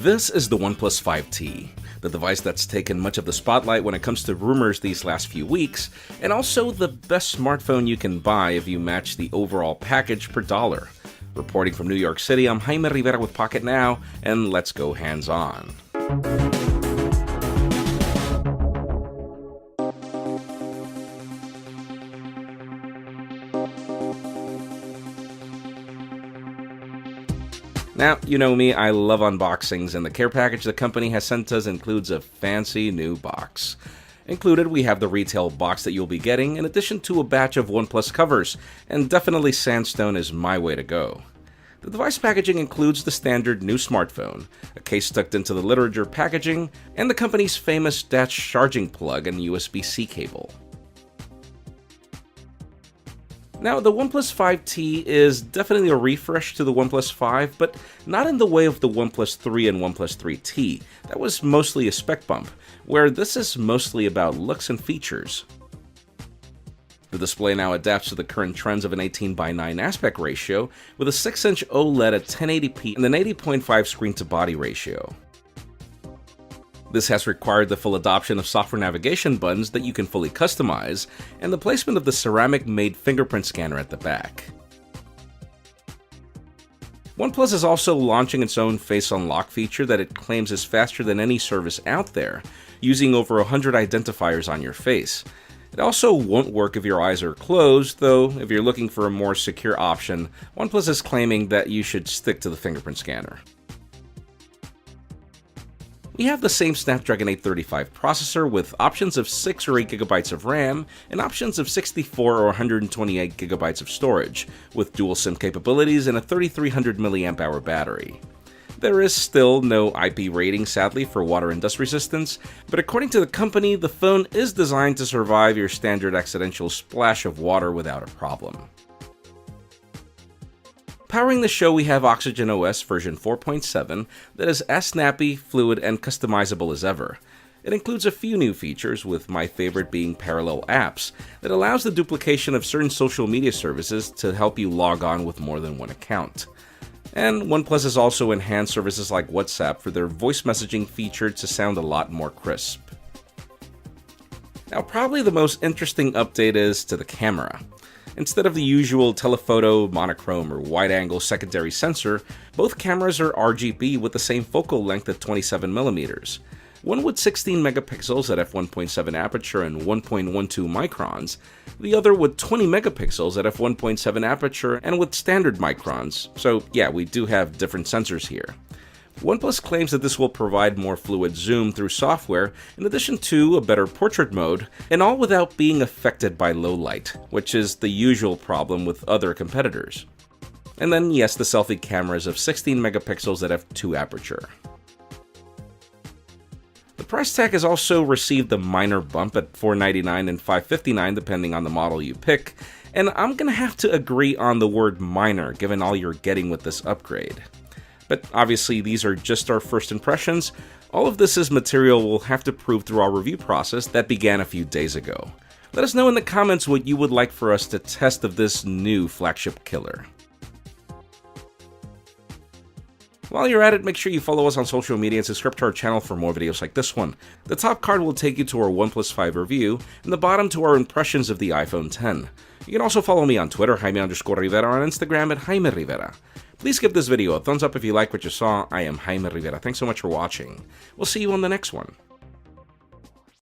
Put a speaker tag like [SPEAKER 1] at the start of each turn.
[SPEAKER 1] This is the OnePlus 5T, the device that's taken much of the spotlight when it comes to rumors these last few weeks, and also the best smartphone you can buy if you match the overall package per dollar. Reporting from New York City, I'm Jaime Rivera with Pocket Now, and let's go hands-on. Now, you know me, I love unboxings, and the care package the company has sent us includes a fancy new box. Included, we have the retail box that you'll be getting, in addition to a batch of OnePlus covers, and definitely Sandstone is my way to go. The device packaging includes the standard new smartphone, a case tucked into the literature packaging, and the company's famous dash charging plug and USB-C cable. Now, the OnePlus 5T is definitely a refresh to the OnePlus 5, but not in the way of the OnePlus 3 and OnePlus 3T. That was mostly a spec bump, where this is mostly about looks and features. The display now adapts to the current trends of an 18:9 aspect ratio, with a 6-inch OLED at 1080p and an 80.5 screen-to-body ratio. This has required the full adoption of software navigation buttons that you can fully customize, and the placement of the ceramic-made fingerprint scanner at the back. OnePlus is also launching its own Face Unlock feature that it claims is faster than any service out there, using over 100 identifiers on your face. It also won't work if your eyes are closed, though if you're looking for a more secure option, OnePlus is claiming that you should stick to the fingerprint scanner. We have the same Snapdragon 835 processor with options of 6 or 8 GB of RAM and options of 64 or 128 GB of storage, with dual SIM capabilities and a 3300 mAh battery. There is still no IP rating, sadly, for water and dust resistance, but according to the company, the phone is designed to survive your standard accidental splash of water without a problem. Powering the show, we have Oxygen OS version 4.7 that is as snappy, fluid, and customizable as ever. It includes a few new features, with my favorite being parallel apps, that allows the duplication of certain social media services to help you log on with more than one account. And OnePlus has also enhanced services like WhatsApp for their voice messaging feature to sound a lot more crisp. Now, probably the most interesting update is to the camera. Instead of the usual telephoto, monochrome, or wide-angle secondary sensor, both cameras are RGB with the same focal length at 27mm. One with 16 megapixels at f1.7 aperture and 1.12 microns, the other with 20 megapixels at f1.7 aperture and with standard microns, so yeah, we do have different sensors here. OnePlus claims that this will provide more fluid zoom through software, in addition to a better portrait mode, and all without being affected by low light, which is the usual problem with other competitors. And then yes, the selfie cameras of 16 megapixels at f2 aperture. The price tag has also received a minor bump at $499 and $559 depending on the model you pick, and I'm gonna have to agree on the word minor given all you're getting with this upgrade. But obviously these are just our first impressions. All of this is material we'll have to prove through our review process that began a few days ago. Let us know in the comments what you would like for us to test of this new flagship killer. While you're at it, make sure you follow us on social media and subscribe to our channel for more videos like this one. The top card will take you to our OnePlus 5 review, and the bottom to our impressions of the iPhone X. You can also follow me on Twitter, Jaime_Rivera, or on Instagram at Jaime Rivera. Please give this video a thumbs up if you like what you saw. I am Jaime Rivera. Thanks so much for watching. We'll see you on the next one.